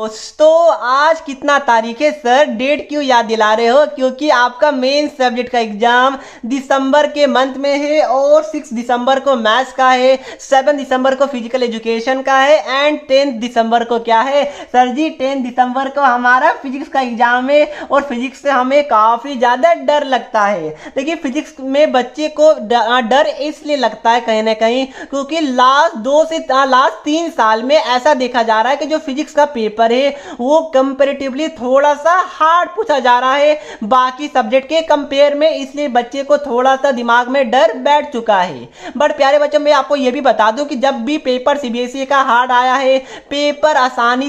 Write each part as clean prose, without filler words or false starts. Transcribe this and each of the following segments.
दोस्तों आज कितना तारीख है सर? डेट क्यों याद दिला रहे हो? क्योंकि आपका मेन सब्जेक्ट का एग्जाम दिसंबर के मंथ में है और 6 दिसंबर को मैथ्स का है, 7 दिसंबर को फिजिकल एजुकेशन का है एंड 10 दिसंबर को क्या है सर जी? 10 दिसंबर को हमारा फिजिक्स का एग्जाम है और फिजिक्स से हमें काफी ज्यादा डर लगता है। देखिए फिजिक्स में बच्चे को डर इसलिए लगता है कहीं ना कहीं क्योंकि लास्ट 3 साल में ऐसा देखा जा रहा है कि जो फिजिक्स का पेपर है वो कंपैरेटिवली थोड़ा सा हार्ड पूछा जा रहा है बाकी सब्जेक्ट के कंपेयर में, इसलिए बच्चे को थोड़ा सा दिमाग में डर बैठ चुका है। बट प्यारे बच्चों मैं आपको यह भी बता दूं कि जब भी पेपर सीबीएसई का हार्ड आया है, पेपर आसान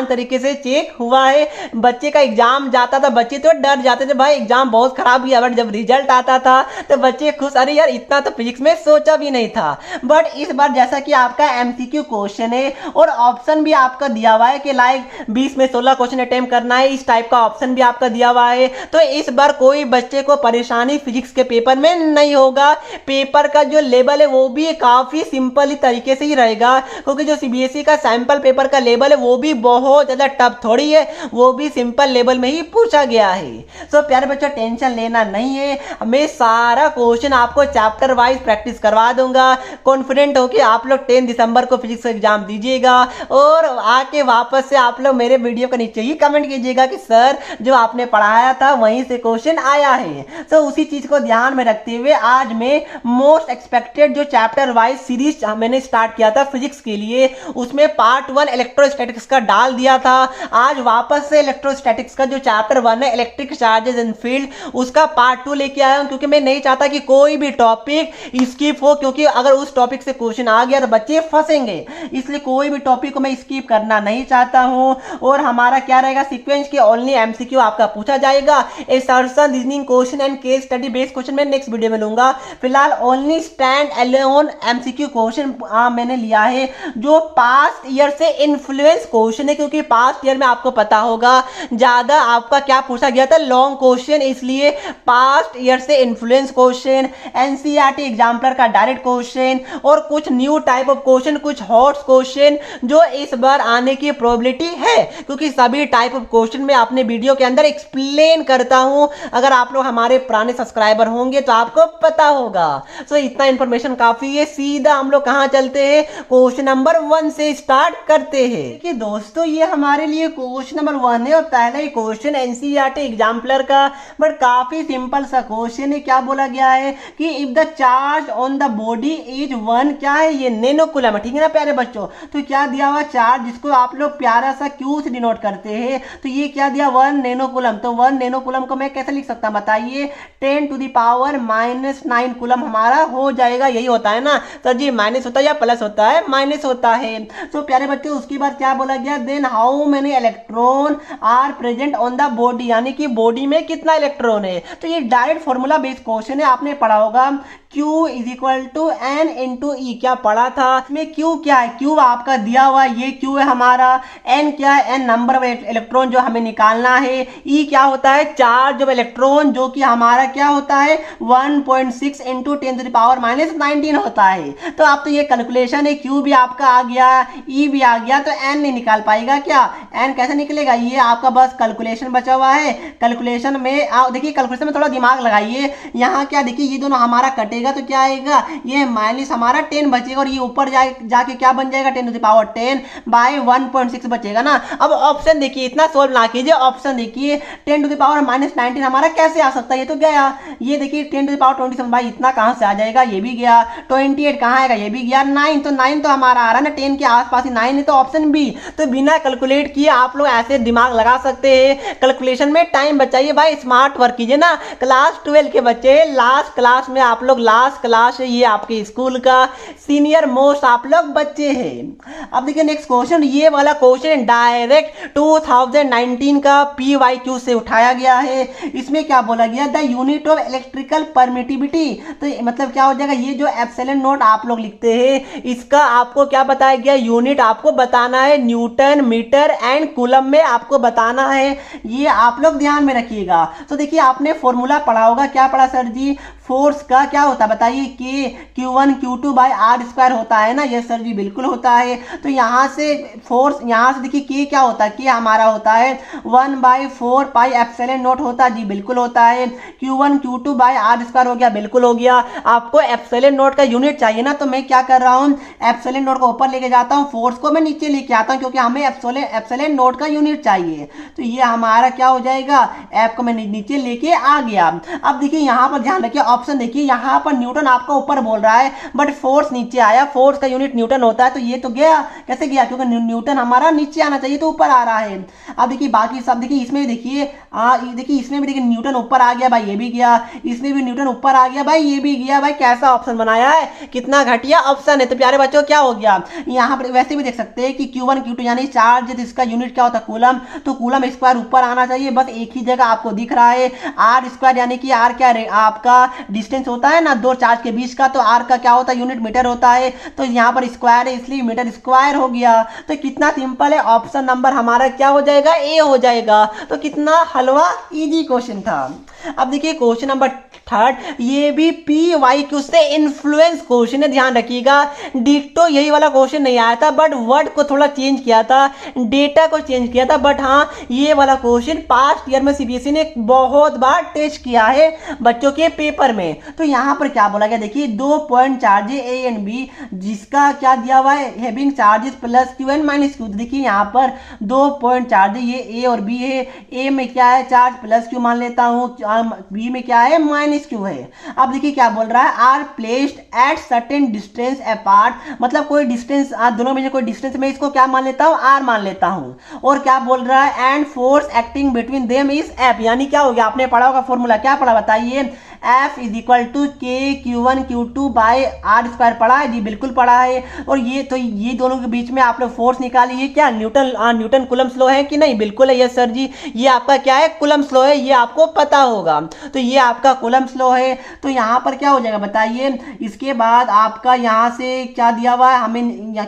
तरीके से चेक हुआ है। बच्चे का एग्जाम जाता था, बच्चे तो डर जाते थे भाई एग्जाम बहुत खराब गया, बट जब रिजल्ट आता था तो बच्चे खुश, अरे यार इतना तो फिजिक्स में सोचा भी नहीं था। बट इस बार जैसा कि आपका एमसीक्यू क्वेश्चन है और ऑप्शन भी आपका दिया हुआ है कि लाइक 20 में 16 क्वेश्चन अटेम्प्ट करना है, इस टाइप का ऑप्शन भी आपका दिया हुआ है, तो इस बार कोई बच्चे को परेशानी फिजिक्स के पेपर में नहीं होगा। पेपर का जो लेवल है वो भी काफी सिंपल ही तरीके से ही रहेगा क्योंकि जो सीबीएसई का सैंपल पेपर का लेवल है वो भी बहुत ज्यादा टफ थोड़ी है, वो भी सिंपल लेवल में ही पूछा गया है। सो प्यारे बच्चों टेंशन लेना नहीं है, मैं सारा क्वेश्चन आपको चैप्टर वाइज प्रैक्टिस करवा दूंगा। कॉन्फिडेंट हो कि आप लोग 10 दिसंबर को फिजिक्स का एग्जाम दीजिएगा और आके वापस से आप लोग मेरे वीडियो के नीचे ही कमेंट कीजिएगा कि सर जो आपने पढ़ाया था वहीं से क्वेश्चन आया है। सो उसी चीज को ध्यान में रखते हुए आज मैं मोस्ट एक्सपेक्टेड जो चैप्टर वाइज सीरीज मैंने स्टार्ट किया था फिजिक्स के लिए, उसमें पार्ट 1 इलेक्ट्रोस्टैटिक्स का डाल दिया था। आज वापस से इलेक्ट्रोस्टैटिक्स का जो चैप्टर 1 है इलेक्ट्रिक चार्जेस एंड फील्ड, उसका पार्ट 2 लेके आया हूं क्योंकि मैं नहीं चाहता कि कोई भी टॉपिक स्किप हो, क्योंकि अगर उस टॉपिक से क्वेश्चन आ गया तो बच्चे फंसेंगे, इसलिए कोई भी टॉपिक को मैं स्किप करना नहीं चाहता हूं। और हमारा क्या रहेगा सीक्वेंस के ओनली एमसीक्यू आपका पूछा जाएगा, assertion reasoning question and case study based question मैं नेक्स्ट वीडियो में लूंगा। फिलहाल only stand alone MCQ question मैंने लिया है जो पास्ट ईयर से इन्फ्लुएंस क्वेश्चन है, क्योंकि पास्ट ईयर में आपको पता होगा ज्यादा आपका क्या पूछा गया था लॉन्ग क्वेश्चन, इसलिए पास्ट ईयर से इन्फ्लुएंस क्वेश्चन, एनसीईआरटी एग्जाम्पलर का डायरेक्ट क्वेश्चन और कुछ न्यू टाइप ऑफ क्वेश्चन, कुछ हॉट क्वेश्चन जो इस बार आने की प्रोबेबिलिटी है, क्योंकि सभी टाइप ऑफ क्वेश्चन मैं अपने वीडियो के अंदर एक्सप्लेन करता हूं। अगर आप लोग हमारे पुराने सब्सक्राइबर होंगे तो आपको पता होगा। सो इतना इंफॉर्मेशन काफी है, सीधा हम लोग कहां चलते हैं, क्वेश्चन नंबर 1 से स्टार्ट करते हैं। देखिए दोस्तों ये हमारे लिए क्वेश्चन नंबर 1 है और पहला ही क्वेश्चन एनसीईआरटी एग्जाम्पलर का, बट काफी सिंपल सा क्वेश्चन है। क्या बोला गया है कि if the charge on the body is 1, क्या है ये नैनो कूलम है, ठीक है ना प्यारे बच्चों। तो क्या दिया हुआ चार्ज जिसको आप लोग प्यारा सा क्यू से डिनोट करते हैं, तो ये क्या दिया 1 नैनो कूलम। तो 1 नैनो कूलम को मैं कैसे लिख सकता हूं बताइए, 10 टू द पावर -9 कूलम हमारा हो जाएगा। यही होता है ना सर जी, माइनस होता है या प्लस होता है, माइनस होता है। तो प्यारे बच्चों उसके बाद क्या बोला गया, then how many electron are present on the body, यानी कि बॉडी में कितना इलेक्ट्रॉन है। तो ये डायरेक्ट फॉर्मूला बेस्ड क्वेश्चन है, आपने पढ़ा होगा Q is equal to N into E. क्या पढ़ा था इसमें, Q क्या है, Q आपका दिया हुआ ये Q है हमारा, N क्या है, N नंबर ऑफ इलेक्ट्रॉन जो हमें निकालना है, E क्या होता है चार्ज ऑफ इलेक्ट्रॉन जो कि हमारा क्या होता है 1.6 इंटू 10 टू द पावर -19 होता है। तो आप तो ये कैलकुलेशन है, Q भी आपका आ गया, E भी आ गया, तो N नहीं निकाल पाएगा क्या, N कैसे निकलेगा, ये आपका बस कैलकुलेशन बचा हुआ है। कैलकुलेशन में देखिए कैलकुलेशन में थोड़ा दिमाग लगाइए, यहाँ क्या देखिए ये दोनों हमारा कटेगा तो क्या आएगा, ये माइनस हमारा 10 बचेगा और ये ऊपर जाके क्या बन जाएगा 10 टू द पावर 10 बाय 1.6 बचेगा ना। अब ऑप्शन देखिए, इतना सोल्व ना कीजिए, ऑप्शन देखिए 10 टू द पावर -19 हमारा कैसे आ सकता है, ये तो गया। ये देखिए 10 टू द पावर 27 भाई इतना कहां से आ जाएगा, ये भी गया। 28 कहां आएगा, ये भी गया। 9 तो 9 तो हमारा आ रहा है ना 10 के आसपास ही 9 है, तो ऑप्शन बी। तो बिना कैलकुलेट किए आप लोग ऐसे दिमाग लगा सकते हैं, कैलकुलेशन में टाइम बचाइए भाई, स्मार्ट वर्क कीजिए ना। क्लास 12 के बच्चे लास्ट क्लास में आप लोग, लास्ट क्लास है ये आपके स्कूल का, सीनियर मोस्ट आप लोग बच्चे हैं। अब देखिए नेक्स्ट क्वेश्चन, ये वाला क्वेश्चन डायरेक्ट 2019 का PYQ से उठाया गया है। इसमें क्या बोला गया, the unit of electrical permittivity, तो मतलब क्या हो जाएगा, ये जो एप्सिलॉन नोट आप लोग लिखते हैं इसका आपको क्या बताया गया, यूनिट आपको बताना है न्यूटन मीटर एंड कूलम में आपको बताना है, ये आप लोग ध्यान में रखिएगा। तो देखिए आपने फॉर्मूला पढ़ा होगा, क्या पढ़ा सर जी, फोर्स का क्या होता होता है बताइए, के Q1 Q2 bye are square होता है ना। यस सर जी बिल्कुल होता है। तो यहाँ से फोर्स, यहाँ से देखिए के क्या होता है, के हमारा होता है 1/4 पाई एप्सिलॉन नॉट होता है जी, बिल्कुल होता है। Q1 Q2 bye are square हो गया, बिल्कुल हो गया। आपको एप्सिलॉन नॉट का यूनिट चाहिए ना, तो मैं क्या कर रहा हूँ, एप्सिलॉन नॉट को ऊपर लेके जाता हूँ, फोर्स को मैं नीचे लेके आता हूँ, क्योंकि हमें एप्सिलॉन नॉट का यूनिट चाहिए। तो ये हमारा क्या हो जाएगा, एफ को मैं नीचे लेके आ गया। अब देखिए यहाँ पर ध्यान रखिए, ऑप्शन देखिए, यहाँ पर न्यूटन आपका ऊपर बोल रहा है बट फोर्स नीचे आया, फोर्स का यूनिट न्यूटन होता है, तो ये तो गया, कैसे गया, क्योंकि न्यूटन हमारा नीचे आना चाहिए तो ऊपर आ रहा है। अब देखिए बाकी सब देखिए, इसमें देखिए देखिए इसमें भी देखिए न्यूटन ऊपर आ गया भाई, ये भी गया, इसमें भी न्यूटन ऊपर आ गया भाई, ये भी गया भाई। कैसा ऑप्शन बनाया है, कितना घटिया ऑप्शन है। तो प्यारे बच्चों क्या हो गया, यहाँ पर वैसे भी देख सकते हैं कि Q1 Q2 यानी चार्ज, इसका यूनिट क्या होता है, कूलम, तो कूलम स्क्वायर ऊपर आना चाहिए, बस एक ही जगह आपको दिख रहा है। आर स्क्वायर यानी कि आर क्या आपका डिस्टेंस होता है ना दो चार्ज के बीच का, तो आर का क्या होता है, यूनिट मीटर होता है, तो यहाँ पर स्क्वायर है इसलिए मीटर स्क्वायर हो गया। तो कितना सिंपल है, ऑप्शन नंबर हमारा क्या हो जाएगा, ए हो जाएगा। तो कितना हलवा इजी क्वेश्चन था। अब देखिए क्वेश्चन नंबर थर्ड, ये भी पी वाई क्यू से इन्फ्लुएंस क्वेश्चन है, ध्यान रखिएगा। डिट्टो यही वाला क्वेश्चन नहीं आया था, बट वर्ड को थोड़ा चेंज किया था, डेटा को चेंज किया था, बट हाँ ये वाला क्वेश्चन पास्ट ईयर में सीबीएसई ने बहुत बार टेस्ट किया है बच्चों के पेपर में। तो यहाँ पर क्या बोला गया, देखिए 2 पॉइंट चार्ज है ए एंड बी, जिसका क्या दिया हुआ है, having charges plus Q and minus Q. देखिए यहाँ पर 2 पॉइंट चार्ज है, ये ए और बी है, ए में क्या है चार्ज प्लस क्यू मान लेता हूँ, बी में क्या है माइनस क्यू है। अब देखिए क्या बोल रहा है, are placed at certain distance apart, मतलब कोई डिस्टेंस दोनों में कोई डिस्टेंस में इसको क्या मान लेता हूँ, आर मान लेता हूँ। और क्या बोल रहा है, and force acting between them is F, यानी क्या हो गया, आपने पढ़ा होगा फॉर्मूला, क्या पढ़ा बताइए, F इज इक्वल टू के Q1 Q2 bye are square पढ़ा है जी, बिल्कुल पढ़ा है। और ये तो ये दोनों के बीच में आप लोग फोर्स निकाली, ये क्या न्यूटन कूलम्ब लॉ है कि नहीं, बिल्कुल है यस सर जी, ये आपका क्या है कूलम्ब लॉ है, ये आपको पता होगा। तो ये आपका कूलम्ब लॉ है। तो यहाँ पर क्या हो जाएगा बताइए, इसके बाद आपका यहाँ से क्या दिया हुआ है, हमें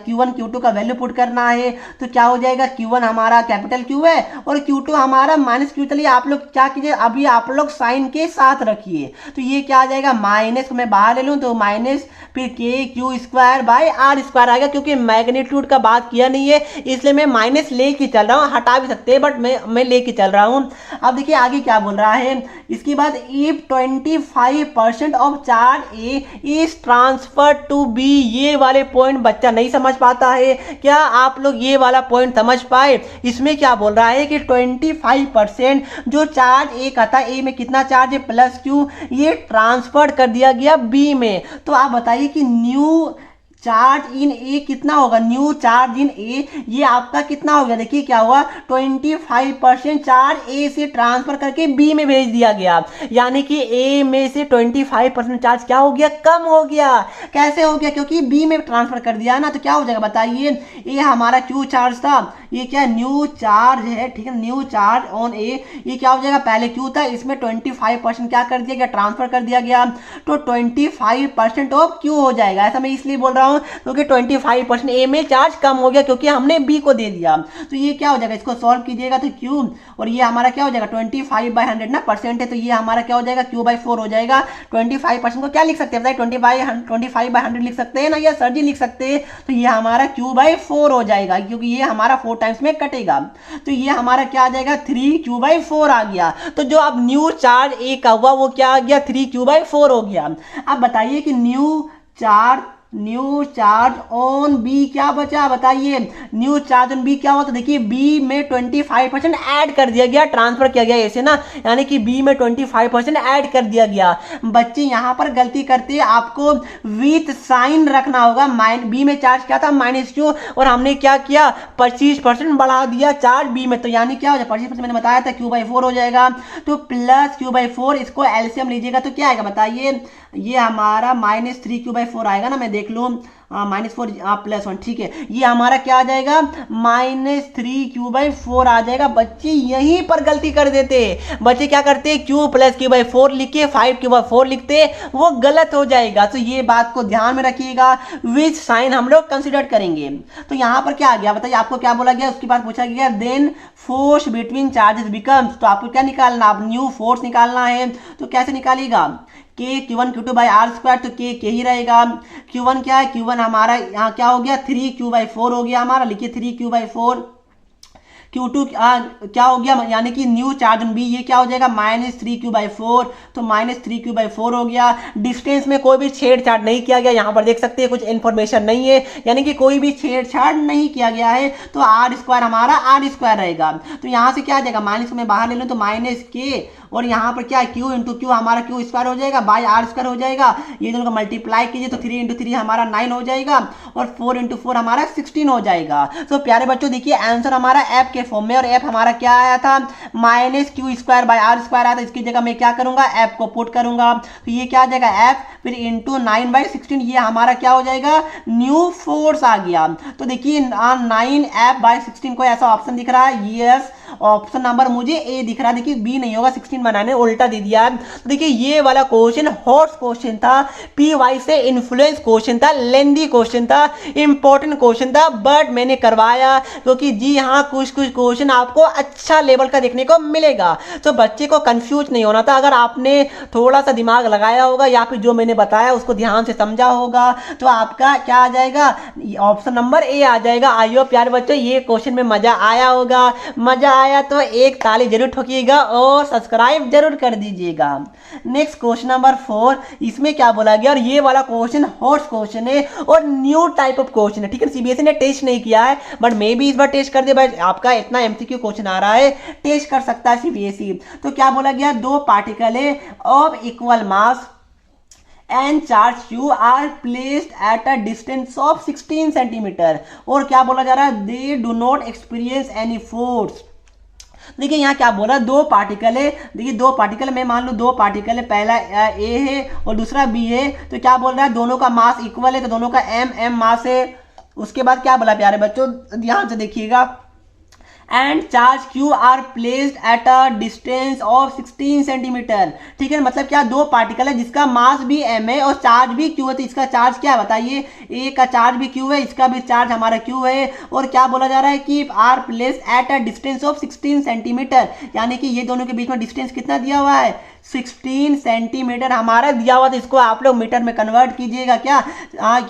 Q1 Q2 का वैल्यू पुट करना है। तो क्या हो जाएगा, Q1 हमारा कैपिटल Q है और Q2 हमारा माइनस Q। चलिए आप लोग क्या कीजिए, अभी आप लोग साइन के साथ रखिए, तो ये क्या आ जाएगा, माइनस को मैं बाहर ले लूं तो माइनस, फिर k Q square by are square आएगा, क्योंकि मैग्नीट्यूड का बात किया नहीं है इसलिए मैं माइनस लेके चल रहा हूँ, हटा भी सकते हैं बट मैं लेके चल रहा हूँ। अब देखिए आगे क्या बोल रहा है, इसके बाद if 25% of charge A is transfer to B, ये वाले पॉइंट बच्चा नहीं समझ पाता है, क्या आप लोग ये वाला पॉइंट समझ पाए। इसमें क्या बोल रहा है कि 25% जो चार्ज ए का था, ए में कितना चार्ज है प्लस क्यू, ये ट्रांसफर कर दिया गया बी में। तो आप बताइए कि न्यू चार्ज इन ए कितना होगा, न्यू चार्ज इन ए ये आपका कितना हो गया, देखिए क्या हुआ, 25% चार्ज ए से ट्रांसफर करके बी में भेज दिया गया, यानी कि ए में से 25% चार्ज क्या हो गया, कम हो गया। कैसे हो गया, क्योंकि बी में ट्रांसफर कर दिया ना। तो क्या हो जाएगा बताइए, ये हमारा क्यू चार्ज था, ये क्या न्यू चार्ज है, ठीक है, न्यू चार्ज ऑन ए, ये क्या हो जाएगा, पहले क्यू था, इसमें 25% क्या कर दिया गया, ट्रांसफर कर दिया गया, तो 25% ऑफ क्यू हो जाएगा। ऐसा मैं इसलिए बोल रहा हूँ क्योंकि 25% ए में चार्ज कम हो गया, क्योंकि हमने बी को दे दिया। तो ये क्या हो जाएगा, इसको सॉल्व कीजिएगा तो क्यू, और ये हमारा क्या हो जाएगा 25/100 ना परसेंट है, तो ये हमारा क्या हो जाएगा Q/4 हो जाएगा। 25% को क्या लिख सकते हैं बताइए, 25/100 लिख सकते हैं ना, या सर जी लिख सकते हैं। तो ये हमारा Q/4 हो जाएगा, क्योंकि ये हमारा 4 टाइम्स में कटेगा। तो ये हमारा क्या आ जाएगा, 3Q/4 आ गया। तो जो अब न्यू चार्ज ए का हुआ वो क्या आ गया, 3Q/4 हो गया। अब बताइए कि न्यू चार्ज ऑन बी क्या बचा बताइए, न्यू चार्ज ऑन बी क्या हुआ, तो देखिए बी में 25% ऐड कर दिया गया, ट्रांसफर किया गया ऐसे ना, यानी कि बी में 25% ऐड कर दिया गया। बच्चे यहां पर गलती करते हैं, आपको विथ साइन रखना होगा। बी में चार्ज क्या था माइनस क्यू, और हमने क्या किया 25% बढ़ा दिया चार्ज बी में, तो यानी क्या हो जाएगा 25% मैंने बताया था Q/4 हो जाएगा, तो प्लस Q/4, इसको एलसीएम लीजिएगा तो क्या आएगा बताइए, ये हमारा -3Q/4 आएगा ना, मैं देख लूं, -4 +1, ठीक है, ये हमारा क्या आ जाएगा -3Q/4 आ जाएगा। बच्चे यहीं पर गलती कर देते, बच्चे क्या करते हैं Q + Q/4 लिख के 5Q/4 लिखते, वो गलत हो जाएगा। तो ये बात को ध्यान में रखिएगा, विच साइन हम लोग कंसिडर करेंगे। तो यहाँ पर क्या आ गया बताइए, आपको क्या बोला गया, उसके बाद पूछा गया then force between charges becomes, तो आपको क्या निकालना, आप न्यू फोर्स निकालना है। तो कैसे निकालिएगा, के Q1 Q2 by are square, तो के ही रहेगा। Q1 क्या है, Q1 हमारा यहाँ क्या हो गया 3Q/4 हो गया हमारा, लिखिए 3Q/4। Q2 क्या हो गया, यानी कि न्यू चार्ज ऑन बी, ये क्या हो जाएगा -3Q/4, तो -3Q/4 हो गया। डिस्टेंस में कोई भी छेड़छाड़ नहीं किया गया, यहाँ पर देख सकते हैं कुछ इन्फॉर्मेशन नहीं है, यानी कि कोई भी छेड़छाड़ नहीं किया गया है, तो आर स्क्वायर हमारा आर स्क्वायर रहेगा। तो यहाँ से क्या आ जाएगा, माइनस में बाहर ले लो तो -K, और यहाँ पर क्या है Q इंटू क्यू हमारा Q स्क्वायर हो जाएगा बाई आर स्क्वायर हो जाएगा, ये दोनों का मल्टीप्लाई कीजिए तो 3 इंटू 3 हमारा 9 हो जाएगा, और 4 इंटू 4 हमारा 16 हो जाएगा। तो प्यारे बच्चों देखिए आंसर हमारा एफ के फॉर्म में, और एफ हमारा क्या आया था -Q² बाई आर स्क्वायर आया था। इसकी जगह मैं क्या करूंगा, एफ को पुट करूंगा, तो ये क्या आ जाएगा एफ, फिर इंटू 9/16, ये हमारा क्या हो जाएगा न्यू फोर्स आ गया। तो देखिए 9F/16 को ऐसा ऑप्शन दिख रहा है, यस ऑप्शन नंबर मुझे ए दिख रहा है। देखिए बी नहीं होगा, 16 बनाने उल्टा दे दिया है। तो देखिए ये वाला क्वेश्चन हॉट क्वेश्चन था, पीवाई से इन्फ्लुएंस क्वेश्चन था, लेंदी क्वेश्चन था, इंपॉर्टेंट क्वेश्चन था, बट मैंने करवाया क्योंकि जी हाँ कुछ क्वेश्चन आपको अच्छा लेवल का देखने को मिलेगा, तो बच्चे को कंफ्यूज नहीं होना था। अगर आपने थोड़ा सा दिमाग लगाया होगा या फिर जो मैंने बताया उसको ध्यान से समझा होगा, तो आपका क्या आ जाएगा, ऑप्शन नंबर ए आ जाएगा। आइयो प्यारे बच्चों ये क्वेश्चन में मजा आया होगा, मजा आया तो एक ताली जरूर ठोकिएगा और सब्सक्राइब जरूर कर दीजिएगा। नेक्स्ट क्वेश्चन नंबर 4, इसमें क्या बोला गया, और ये वाला क्वेश्चन हॉट क्वेश्चन है और न्यू टाइप ऑफ क्वेश्चन है, ठीक है। सीबीएसई ने टेस्ट नहीं किया है, बट मे भी इस बार टेस्ट कर दे भाई, आपका इतना एमसीक्यू क्वेश्चन आ रहा है, टेस्ट कर सकता है सीबीएसई। तो क्या बोला गया, दो पार्टिकल है of equal mass and charge q are placed at a distance of 16 centimetre, और क्या बोला जा रहा है, they do not experience any force। देखिए यहाँ क्या बोल रहा है, दो पार्टिकल है, देखिए दो पार्टिकल, मैं मान लूँ दो पार्टिकल है, पहला ए है और दूसरा बी है, तो क्या बोल रहा है दोनों का मास इक्वल है, तो दोनों का एम मास है। उसके बाद क्या बोला प्यारे बच्चों, ध्यान से देखिएगा, and charge Q R placed at a distance of 16 centimetre, ठीक है। मतलब क्या, दो पार्टिकल है जिसका मास भी एम है और चार्ज भी क्यू है, तो इसका चार्ज क्या है बताइए, ए का चार्ज भी क्यू है, इसका भी चार्ज हमारा क्यू है, और क्या बोला जा रहा है कि are placed at a distance of 16 centimetre, यानी कि ये दोनों के बीच में डिस्टेंस कितना दिया हुआ है 16 सेंटीमीटर हमारा दिया हुआ था। इसको आप लोग मीटर में कन्वर्ट कीजिएगा, क्या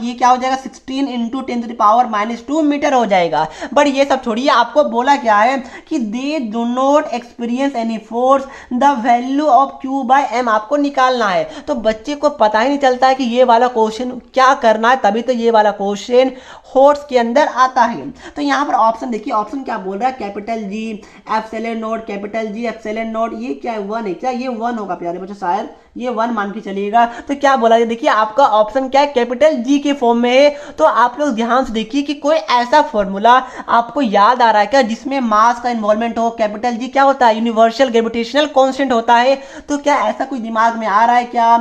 ये क्या हो जाएगा 16 इंटू 10⁻²⁻² मीटर हो जाएगा। बट ये सब छोड़िए, आपको बोला क्या है कि they do not experience any force, the value of Q/m आपको निकालना है। तो बच्चे को पता ही नहीं चलता है कि ये वाला क्वेश्चन क्या करना है, तभी तो ये वाला क्वेश्चन होर्स के अंदर आता है। तो यहाँ पर ऑप्शन देखिए, ऑप्शन क्या बोल रहा है, capital G epsilon not, capital G epsilon not, ये क्या है 1 है, क्या ये 1 होगा प्यारे बच्चों, शायद ये 1 मान के चलिएगा। तो क्या बोला है, देखिए आपका ऑप्शन क्या है, कैपिटल जी के फॉर्म में है। तो आप लोग ध्यान से देखिए कि कोई ऐसा फॉर्मूला आपको याद आ रहा है क्या जिसमें मास का इन्वॉल्वमेंट हो। कैपिटल जी क्या होता है, यूनिवर्सल ग्रेविटेशनल कांस्टेंट होता है। तो क्या ऐसा कोई दिमाग में आ रहा है क्या,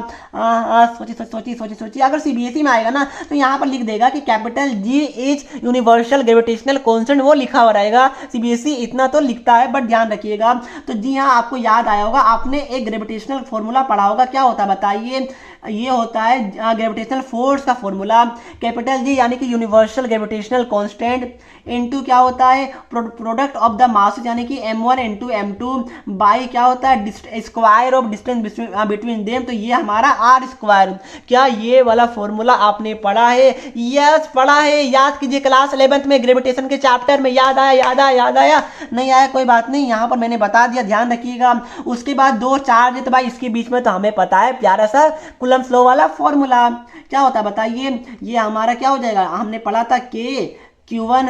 सोचिए। अगर सीबीएसई में आएगा ना तो यहाँ पर लिख देगा कि capital G is universal gravitational constant, वो लिखा हुआ रहेगा। सीबीएसई इतना तो लिखता है, बट ध्यान रखिएगा। तो जी हाँ, आपको याद आया होगा, आपने एक ग्रेविटेशनल फॉर्मूला पढ़ा होगा, क्या होता है बताइए, ये होता है ग्रेविटेशनल फोर्स का फॉर्मूला, कैपिटल जी यानी कि यूनिवर्सल ग्रेविटेशनल कांस्टेंट इनटू क्या होता है प्रोडक्ट ऑफ द मासेस यानी कि m1 इनटू m2 बाई क्या होता है square of distance between them, तो ये हमारा आर स्क्वायर। क्या ये वाला फॉर्मूला आपने पढ़ा है? यस पढ़ा है, याद कीजिए क्लास 11th में ग्रेविटेशन के चैप्टर में। याद आया नहीं आया कोई बात नहीं, यहाँ पर मैंने बता दिया, ध्यान रखिएगा। उसके बाद दो चार्ज है तो भाई इसके बीच में तो हमें पता है प्यारा सा कूलम्ब लॉ वाला फॉर्मूला क्या होता है बताइए, ये हमारा क्या हो जाएगा, हमने पढ़ा था के Q1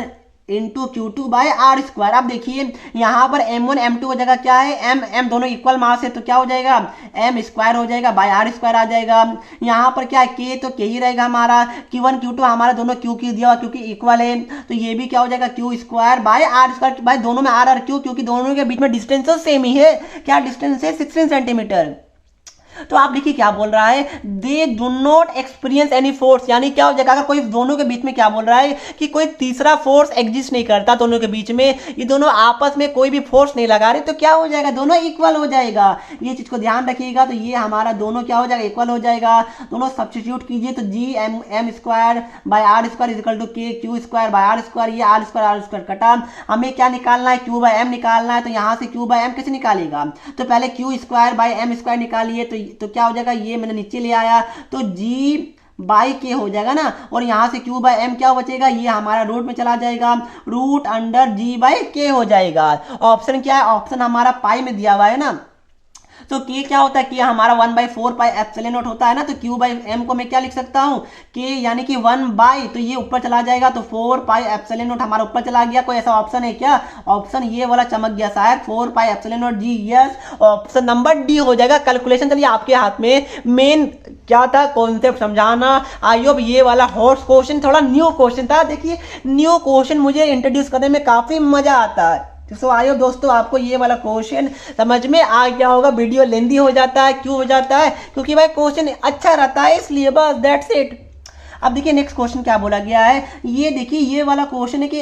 into Q2 bye are square. अब देखिए यहाँ पर M1 M2 की जगह क्या है, M दोनों इक्वल मास है, तो क्या हो जाएगा M स्क्वायर हो जाएगा बाय आर स्क्वायर आ जाएगा। यहाँ पर क्या है K, तो K ही रहेगा हमारा। Q1 Q2 हमारा दोनों Q दिया हुआ क्योंकि इक्वल है, तो ये भी क्या हो जाएगा Q square by are square. भाई दोनों में आर क्यू, क्योंकि दोनों के बीच में डिस्टेंस तो सेम ही है। क्या डिस्टेंस है 16 सेंटीमीटर। तो आप देखिए क्या बोल रहा है, they do not experience any force, यानी क्या हो जाएगा, अगर कोई दोनों के बीच में क्या बोल रहा है कि कोई तीसरा फोर्स एग्जिस्ट नहीं करता दोनों के बीच में, ये दोनों आपस में कोई भी फोर्स नहीं लगा रहे, तो क्या हो जाएगा, दोनों इक्वल हो जाएगा। ये चीज को ध्यान रखिएगा। तो ये हमारा दोनों क्या हो जाएगा, इक्वल हो जाएगा। दोनों सब्स्टिट्यूट कीजिए तो G M square by are square is equal to K Q square by are square. ये आर स्क्वायर कटा, हमें क्या निकालना है, क्यू बाय एम निकालना है। तो यहाँ से क्यू बाय एम कैसे निकालेगा, तो पहले q square by m square निकालिए, तो तो क्या हो जाएगा, ये मैंने नीचे ले आया तो जी बाई के हो जाएगा ना, और यहाँ से क्यू बाई एम क्या बचेगा, ये हमारा रूट में चला जाएगा, रूट अंडर जी बाई के हो जाएगा। ऑप्शन क्या है, ऑप्शन हमारा पाई में दिया हुआ है ना, तो के क्या होता है, के हमारा 1/4 पाई एप्सिलॉन नॉट होता है ना, तो क्यू बाई एम को मैं क्या लिख सकता हूँ, के यानी कि 1 तो ये ऊपर चला जाएगा, तो 4 पाई एप्सिलॉन नॉट हमारा ऊपर चला गया। कोई ऐसा ऑप्शन है क्या, ऑप्शन ये वाला चमक गया शायद, 4 पाई एप्सिलॉन नॉट जी, यस ऑप्शन नंबर डी हो जाएगा। कैलकुलेशन चलिए आपके हाथ में, मेन क्या था कॉन्सेप्ट समझाना। आई होप ये वाला हॉर्स क्वेश्चन थोड़ा न्यू क्वेश्चन था। देखिए न्यू क्वेश्चन मुझे इंट्रोड्यूस करने में काफी मजा आता है, सो आइए दोस्तों आपको ये वाला क्वेश्चन समझ में आ गया होगा। वीडियो लेंदी हो जाता है, क्यों हो जाता है, क्योंकि भाई क्वेश्चन अच्छा रहता है इसलिए, बस दैट्स इट। अब देखिए नेक्स्ट क्वेश्चन क्या बोला गया है, ये देखिए ये वाला क्वेश्चन है कि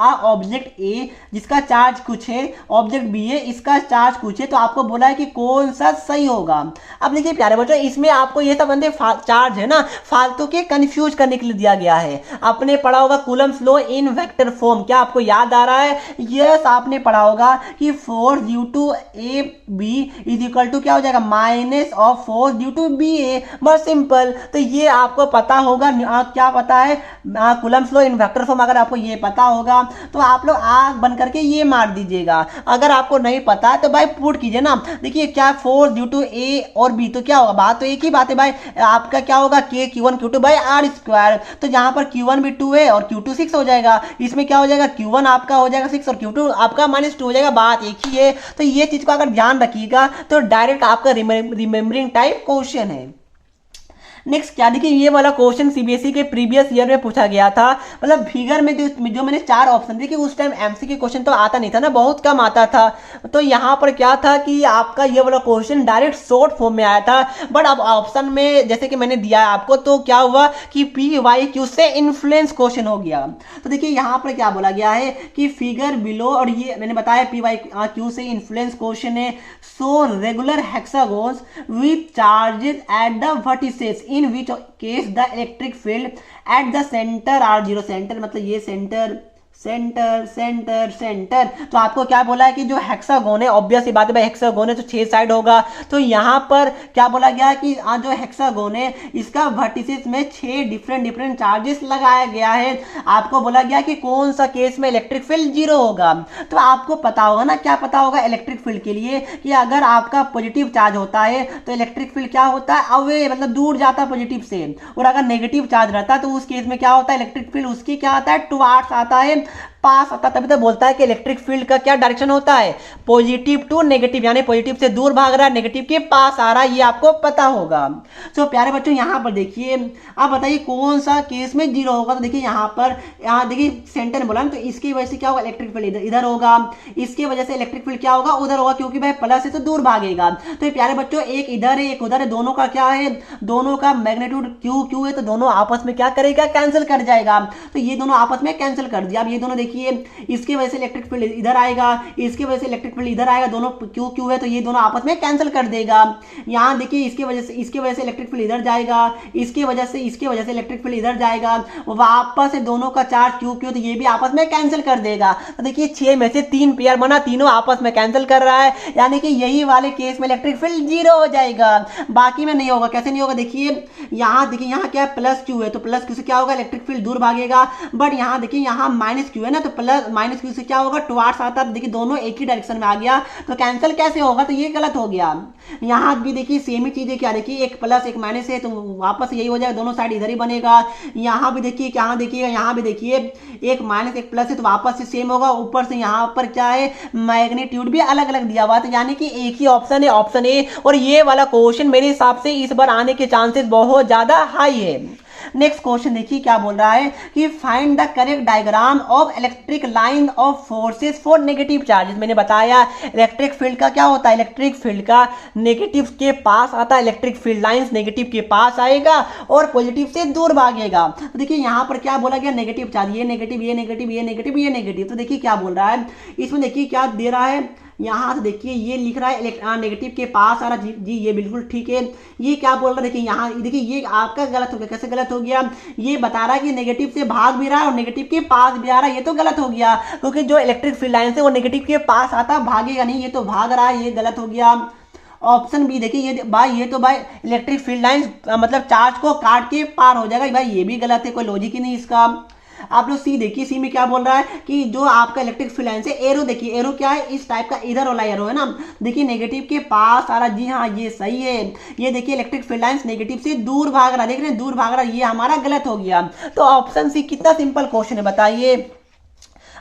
ऑब्जेक्ट ए जिसका चार्ज कुछ है, ऑब्जेक्ट बी है इसका चार्ज कुछ है, तो आपको बोला है कि कौन सा सही होगा। अब देखिए प्यारे बच्चों, इसमें आपको ये सब बंदे चार्ज है ना फालतू के कंफ्यूज करने के लिए दिया गया है। आपने पढ़ा होगा Coulomb's law in vector form, क्या आपको याद आ रहा है, यस आपने पढ़ा होगा कि force due to A B is equal to क्या हो जाएगा, minus of force due to B A, बस सिंपल। तो ये आपको पता होगा, क्या पता है Coulomb's law in vector form, अगर आपको ये पता होगा तो आप लोग आग बन करके ये मार दीजिएगा। अगर आपको नहीं पता है तो भाई पुट कीजिए ना। देखिए क्या फोर्स ड्यू टू ए और बी, तो क्या होगा, बात तो एक ही बात है भाई, आपका क्या होगा के Q1 Q2 by are square, तो यहाँ पर Q1 भी 2 है और Q2 6 हो जाएगा, इसमें क्या हो जाएगा Q1 आपका हो जाएगा 6 और Q2 आपका -2 हो जाएगा, बात एक ही है। तो ये चीज को अगर ध्यान रखिएगा तो डायरेक्ट आपका रिमेम्बरिंग टाइप क्वेश्चन है। नेक्स्ट क्या देखिए ये वाला क्वेश्चन सीबीएसई के प्रीवियस ईयर में पूछा गया था, मतलब फिगर में जो मैंने 4 ऑप्शन दिए कि उस टाइम एमसीक्यू क्वेश्चन तो आता नहीं था ना, बहुत कम आता था। तो यहाँ पर क्या था कि आपका ये वाला क्वेश्चन डायरेक्ट शॉर्ट फॉर्म में आया था, बट अब ऑप्शन में जैसे कि मैंने दिया है आपको, तो क्या हुआ कि पी वाई क्यू से इन्फ्लुएंस क्वेश्चन हो गया। तो देखिए यहाँ पर क्या बोला गया है कि फिगर बिलो, और ये मैंने बताया पी वाई क्यू से इन्फ्लुएंस क्वेश्चन है, so regular hexagons with charges at the vertices in which case the electric field at the center are zero, center मतलब ये सेंटर सेंटर सेंटर सेंटर, तो आपको क्या बोला है कि जो हेक्सागोन है, ऑब्वियस ही बात है भाई हेक्सागोन है तो 6 साइड होगा, तो यहाँ पर क्या बोला गया है कि जो हेक्सागोन है इसका वर्टिसेस में 6 डिफरेंट चार्जेस लगाया गया है। आपको बोला गया कि कौन सा केस में इलेक्ट्रिक फील्ड 0 होगा, तो आपको पता होगा ना, क्या पता होगा इलेक्ट्रिक फील्ड के लिए कि अगर आपका पॉजिटिव चार्ज होता है तो इलेक्ट्रिक फील्ड क्या होता है, अवे मतलब दूर जाता है पॉजिटिव से, और अगर नेगेटिव चार्ज रहता है तो उस केस में क्या होता है, इलेक्ट्रिक फील्ड उसकी क्या आता है, टुवार्ड्स आता है, पास आता, तभी तो बोलता है कि इलेक्ट्रिक फील्ड का क्या डायरेक्शन होता है, पॉजिटिव टू नेगेटिव, यानी पॉजिटिव से दूर भाग रहा है नेगेटिव के पास आ रहा है, ये आपको पता होगा। तो प्यारे बच्चों यहाँ पर देखिए, आप बताइए कौन सा केस में 0 होगा, तो देखिए यहाँ देखिए सेंटर में बोला ना, तो इसकी वजह से क्या होगा, इलेक्ट्रिक फील्ड इधर होगा, इसके वजह से इलेक्ट्रिक फील्ड क्या होगा, उधर होगा, क्योंकि भाई प्लस है तो दूर भागेगा। तो प्यारे बच्चों एक इधर है एक उधर है, दोनों का क्या है, दोनों का मैग्नीट्यूड क्यू है, तो दोनों आपस में क्या करेगा, कैंसिल कर जाएगा, तो ये दोनों आपस में कैंसिल कर दिया। अब ये दोनों देखिए, इसके वजह से इलेक्ट्रिक फील्ड इधर आएगा, इसके वजह से इलेक्ट्रिक फील्ड इधर आएगा, दोनों क्यू है तो ये दोनों आपस में कैंसिल कर देगा। यहाँ देखिए इसके वजह से इलेक्ट्रिक फील्ड इधर जाएगा, इसके वजह से इलेक्ट्रिक फील्ड इधर जाएगा, वापस से दोनों का चार्ज क्यू तो ये भी आपस में कैंसिल कर देगा। तो देखिए 6 में से 3 पेयर बना, तीनों आपस में कैंसिल कर रहा है, यानी कि यही वाले केस में इलेक्ट्रिक फील्ड 0 हो जाएगा, बाकी में नहीं होगा। कैसे नहीं होगा, देखिए यहाँ क्या है, प्लस क्यू है, तो प्लस क्यू से क्या होगा, इलेक्ट्रिक फील्ड दूर भागेगा, बट यहाँ देखिए यहाँ माइनस क्यू है ना, तो प्लस माइनस क्यू से क्या होगा, टुवार्ड्स आता है, देखिए दोनों एक ही डायरेक्शन में आ गया, तो कैंसिल कैसे होगा, तो ये गलत हो गया। यहाँ भी देखिए सेम ही चीज है, क्या देखिए एक प्लस एक माइनस है तो वापस यही हो जाएगा, दोनों साइड इधर ही बनेगा। यहाँ भी देखिए यहाँ देखिएगा, यहाँ भी देखिए एक माइनस एक प्लस है तो वापस से सेम होगा, ऊपर से यहाँ पर क्या है, मैग्नीट्यूड भी अलग अलग दिया हुआ, तो यानी कि एक ही ऑप्शन है, ऑप्शन ए। और ये वाला क्वेश्चन मेरे हिसाब से इस बार आने के चांसेस बहुत ज्यादा हाई है। नेक्स्ट क्वेश्चन देखिए क्या बोल रहा है कि find the correct diagram of electric line of forces for negative charges. मैंने बताया इलेक्ट्रिक फील्ड का क्या होता है, इलेक्ट्रिक फील्ड का नेगेटिव के पास आता है, इलेक्ट्रिक फील्ड लाइंस नेगेटिव के पास आएगा और पॉजिटिव से दूर भागेगा। तो देखिए यहाँ पर क्या बोला गया, नेगेटिव चार्ज, ये नेगेटिव ये नेगेटिव ये नेगेटिव ये नेगेटिव। तो देखिए क्या बोल रहा है इसमें, देखिए क्या दे रहा है, यहाँ से देखिए ये लिख रहा है नेगेटिव के पास आ रहा, जी ये बिल्कुल ठीक है। ये क्या बोल रहा है, देखिए यहाँ देखिए ये आपका गलत हो गया। कैसे गलत हो गया, ये बता रहा है कि नेगेटिव से भाग भी रहा है और नेगेटिव के पास भी आ रहा है, ये तो गलत हो गया, क्योंकि जो इलेक्ट्रिक फील्ड लाइन से वो नेगेटिव के पास आता भागेगा नहीं, ये तो भाग रहा है, ये गलत हो गया। ऑप्शन बी देखिए, ये तो भाई इलेक्ट्रिक फील्ड लाइन मतलब चार्ज को काट के पार हो जाएगा भाई, ये भी गलत है, कोई लॉजिक ही नहीं इसका। आप लोग सी देखिए, सी में क्या बोल रहा है कि जो आपका इलेक्ट्रिक फील्ड लाइन से एरो देखिए, एरो क्या है, इस टाइप का इधर वाला एरो है ना, देखिए नेगेटिव के पास आ रहा, जी हाँ ये सही है। ये देखिए इलेक्ट्रिक फील्ड लाइन नेगेटिव से दूर भाग रहा, देख रहे हैं दूर भाग रहा, ये हमारा गलत हो गया। तो ऑप्शन सी कितना सिंपल क्वेश्चन है बताइए।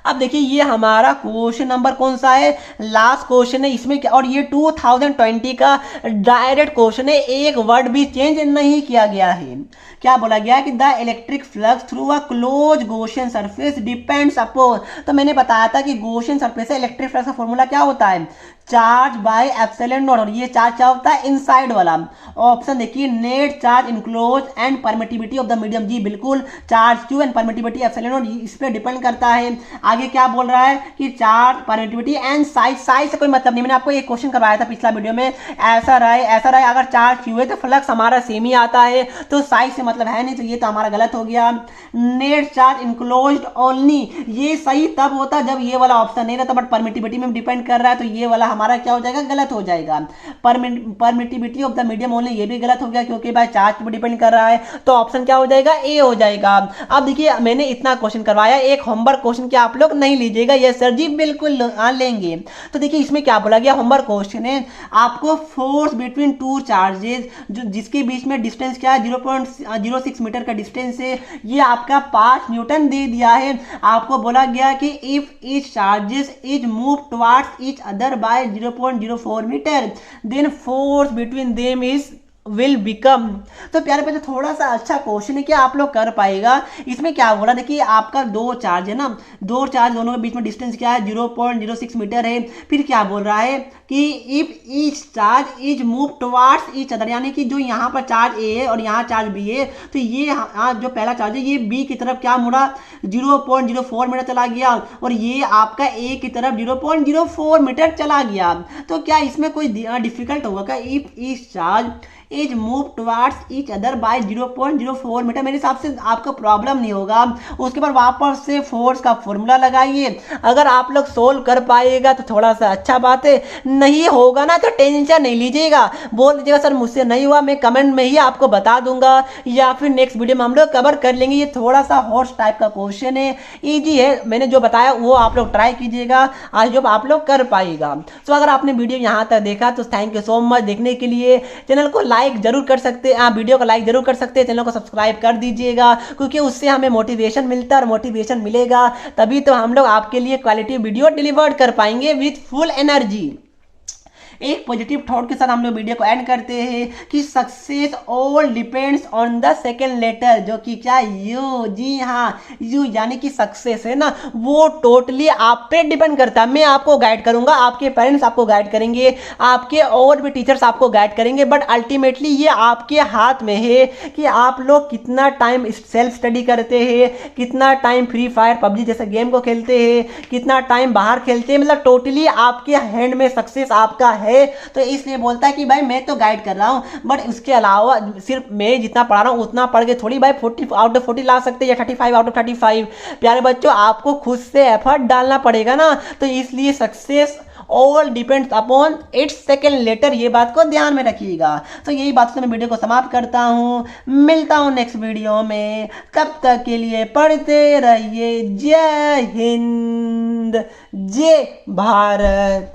अब देखिए ये हमारा क्वेश्चन नंबर कौन सा है, लास्ट क्वेश्चन है इसमें क्या, और ये 2020 का डायरेक्ट क्वेश्चन है, एक वर्ड भी चेंज नहीं किया गया है। क्या बोला गया कि the electric flux through a close Gaussian surface depends upon, तो मैंने बताया था कि गॉसियन सरफेस से इलेक्ट्रिक फ्लक्स का फॉर्मूला क्या होता है, चार्ज बाय एप्सिलॉन नॉट, और ये चार्ज क्या होता है इनसाइड वाला। ऑप्शन देखिए net charge enclose and permittivity of the medium, जी बिल्कुल charge Q and permittivity epsilon not इस पे डिपेंड करता है। आगे क्या बोल रहा है कि charge permittivity and size, size से कोई मतलब नहीं, मैंने आपको एक क्वेश्चन करवाया था पिछला वीडियो में, ऐसा रहे अगर चार्ज क्यू है तो फ्लक्स हमारा सेम ही आता है, तो साइज से मतलब है नहीं, तो ये तो हमारा गलत हो गया। नेट चार्ज इनक्लोज्ड ओनली, ये सही तब होता जब ये वाला ऑप्शन नहीं रहता, बट परमिटिविटी में डिपेंड कर रहा है, तो ये वाला हमारा क्या हो जाएगा, गलत हो जाएगा। Permittivity of the medium only, ये भी गलत हो गया क्योंकि भाई चार्ज पर डिपेंड कर रहा है, तो ऑप्शन क्या हो जाएगा, ए हो जाएगा। अब देखिए मैंने इतना क्वेश्चन करवाया, एक होमवर्क क्वेश्चन क्या आप लोग नहीं लीजिएगा, ये सर जी बिल्कुल लेंगे। तो देखिए इसमें क्या बोला गया, होमवर्क क्वेश्चन है, आपको फोर्स बिटवीन टू चार्जेस, जो जिसके बीच में डिस्टेंस क्या है 0.06 मीटर का डिस्टेंस है, ये आपका 5 न्यूटन दे दिया है। आपको बोला गया कि if each charges is move towards each other by 0.04 metre then force between them is will become. तो प्यारे बच्चे थोड़ा सा अच्छा क्वेश्चन है, क्या आप लोग कर पाएगा। इसमें क्या बोला, देखिए आपका दो चार्ज है ना, दो चार्ज दोनों के बीच में डिस्टेंस क्या है 0.06 मीटर है। फिर क्या बोल रहा है कि if each charge is move towards each other, यानी कि जो यहाँ पर चार्ज ए है और यहाँ चार्ज बी है, तो ये जो पहला चार्ज है ये बी की तरफ क्या मुड़ा 0.04 मीटर चला गया, और ये आपका ए की तरफ 0.04 मीटर चला गया। तो क्या इसमें कोई डिफिकल्ट होगा क्या, if each charge is move towards each other by 0.04 metre, मेरे हिसाब से आपको प्रॉब्लम नहीं होगा। उसके बाद वापस से फोर्स का फॉर्मूला लगाइए, अगर आप लोग सोल्व कर पाएगा तो थोड़ा सा अच्छा बात है, नहीं होगा ना तो टेंशन नहीं लीजिएगा, बोल दीजिएगा सर मुझसे नहीं हुआ, मैं कमेंट में ही आपको बता दूंगा, या फिर नेक्स्ट वीडियो में हम लोग कवर कर लेंगे। ये थोड़ा सा हॉर्स टाइप का क्वेश्चन है, ईजी है, मैंने जो बताया वो आप लोग ट्राई कीजिएगा, आज जब आप लोग कर पाएगा। तो अगर आपने वीडियो यहाँ तक देखा तो थैंक यू सो मच देखने के लिए। चैनल को लाइक जरूर कर सकते हैं, वीडियो को लाइक जरूर कर सकते हैं, चैनल को सब्सक्राइब कर दीजिएगा, क्योंकि उससे हमें मोटिवेशन मिलता है, और मोटिवेशन मिलेगा तभी तो हम लोग आपके लिए क्वालिटी वीडियो डिलीवर कर पाएंगे विथ फुल एनर्जी। एक पॉजिटिव थॉट के साथ हम लोग वीडियो को एंड करते हैं कि success all depends on the second letter, जो कि क्या यू, जी हाँ यू, यानी कि सक्सेस है ना वो टोटली आप पे डिपेंड करता है। मैं आपको गाइड करूंगा, आपके पेरेंट्स आपको गाइड करेंगे, आपके और भी टीचर्स आपको गाइड करेंगे, बट अल्टीमेटली ये आपके हाथ में है कि आप लोग कितना टाइम सेल्फ स्टडी करते हैं, कितना टाइम फ्री फायर पबजी जैसे गेम को खेलते हैं, कितना टाइम बाहर खेलते हैं, मतलब टोटली आपके हैंड में सक्सेस आपका है। तो इसलिए बोलता है कि भाई मैं तो गाइड कर रहा हूं, बट उसके अलावा सिर्फ मैं जितना पढ़ा रहा हूं उतना पढ़ के थोड़ी भाई 40 आउट ऑफ 40 ला सकते हैं या 35 आउट ऑफ 35। प्यारे बच्चों आपको खुद से एफर्ट डालना पड़ेगा ना, तो इसलिए success all depends upon its second letter, ये बात को ध्यान में रखिएगा। तो यही बात से मैं वीडियो को समाप्त करता हूं, मिलता हूं नेक्स्ट वीडियो में, तब तक के लिए पढ़ते रहिए। जय हिंद, जय भारत।